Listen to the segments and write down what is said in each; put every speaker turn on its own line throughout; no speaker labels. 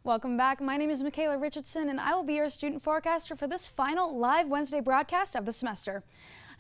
Welcome back. My name is Makayla Richardson, and I will be your student forecaster for this final live Wednesday broadcast of the semester.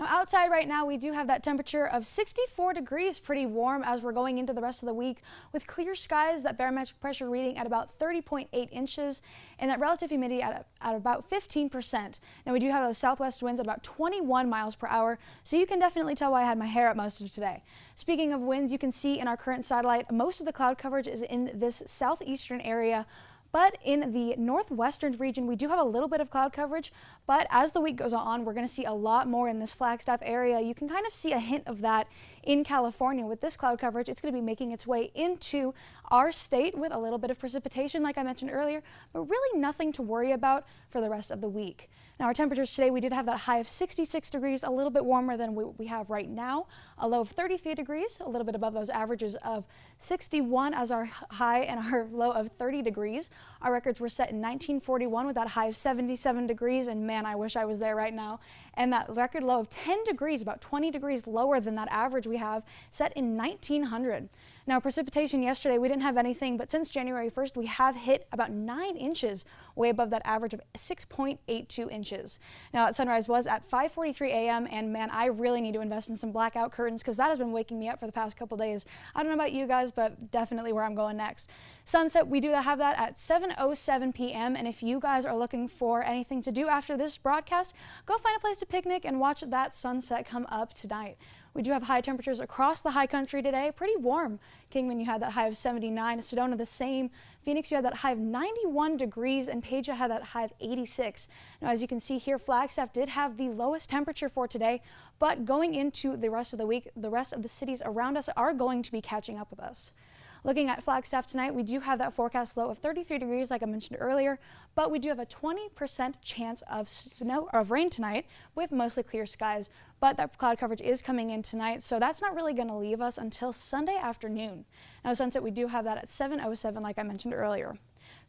Now, outside right now, we do have that temperature of 64 degrees, pretty warm as we're going into the rest of the week, with clear skies, that barometric pressure reading at about 30.8 inches, and that relative humidity at about 15%. Now, we do have those southwest winds at about 21 miles per hour, so you can definitely tell why I had my hair up most of today. Speaking of winds, you can see in our current satellite, most of the cloud coverage is in this southeastern area. But in the northwestern region, we do have a little bit of cloud coverage, but as the week goes on, we're going to see a lot more in this Flagstaff area. You can kind of see a hint of that in California. With this cloud coverage, it's going to be making its way into our state with a little bit of precipitation, like I mentioned earlier, but really nothing to worry about for the rest of the week. Now, our temperatures today, we did have that high of 66 degrees, a little bit warmer than we have right now, a low of 33 degrees, a little bit above those averages of 61 as our high and our low of 30 degrees. Our records were set in 1941 with that high of 77 degrees, and man, I wish I was there right now. And that record low of 10 degrees, about 20 degrees lower than that average we have, set in 1900. Now, precipitation yesterday, we didn't have anything, but since January 1st, we have hit about 9 inches, way above that average of 6.82 inches. Now, that sunrise was at 5:43 a.m., and man, I really need to invest in some blackout curtains because that has been waking me up for the past couple days. I don't know about you guys, but definitely where I'm going next. Sunset, we do have that at 7:07 p.m., and if you guys are looking for anything to do after this broadcast, go find a place to picnic and watch that sunset come up tonight. We do have high temperatures across the high country today, pretty warm. Kingman, you had that high of 79, Sedona the same, Phoenix, you had that high of 91 degrees, and Paja had that high of 86. Now, as you can see here, Flagstaff did have the lowest temperature for today, but going into the rest of the week, the rest of the cities around us are going to be catching up with us. Looking at Flagstaff tonight, we do have that forecast low of 33 degrees, like I mentioned earlier, but we do have a 20% chance of rain tonight with mostly clear skies. But that cloud coverage is coming in tonight, so that's not really going to leave us until Sunday afternoon. Now, sunset, we do have that at 7:07, like I mentioned earlier.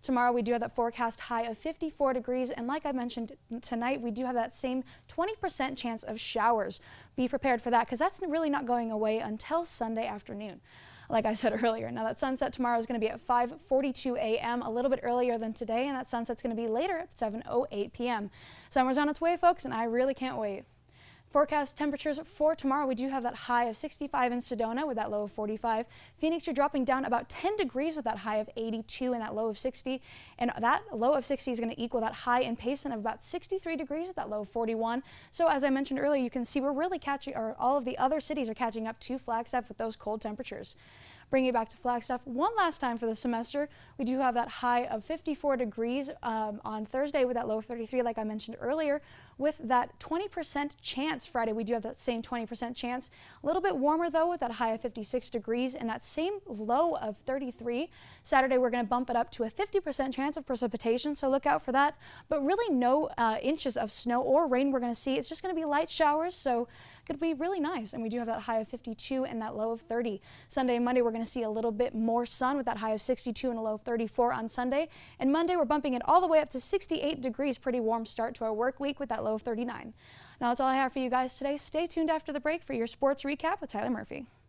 Tomorrow, we do have that forecast high of 54 degrees, and like I mentioned tonight, we do have that same 20% chance of showers. Be prepared for that because that's really not going away until Sunday afternoon. Like I said earlier. Now, that sunset tomorrow is going to be at 5:42 a.m., a little bit earlier than today, and that sunset's going to be later at 7:08 p.m. Summer's on its way, folks, and I really can't wait. Forecast temperatures for tomorrow, we do have that high of 65 in Sedona with that low of 45. Phoenix, you're dropping down about 10 degrees with that high of 82 and that low of 60. And that low of 60 is going to equal that high in Payson of about 63 degrees with that low of 41. So as I mentioned earlier, you can see we're really catching, or all of the other cities are catching up to Flagstaff with those cold temperatures. Bringing it back to Flagstaff one last time for the semester, we do have that high of 54 degrees on Thursday with that low of 33, like I mentioned earlier. With that 20% chance Friday, we do have that same 20% chance. A little bit warmer though with that high of 56 degrees and that same low of 33. Saturday, we're going to bump it up to a 50% chance of precipitation, so look out for that. But really no inches of snow or rain we're going to see. It's just going to be light showers, so could be really nice. And we do have that high of 52 and that low of 30. Sunday and Monday, we're going to see a little bit more sun with that high of 62 and a low of 34 on Sunday. And Monday, we're bumping it all the way up to 68 degrees. Pretty warm start to our work week with that low of 39. Now, that's all I have for you guys today. Stay tuned after the break for your sports recap with Tyler Murphy.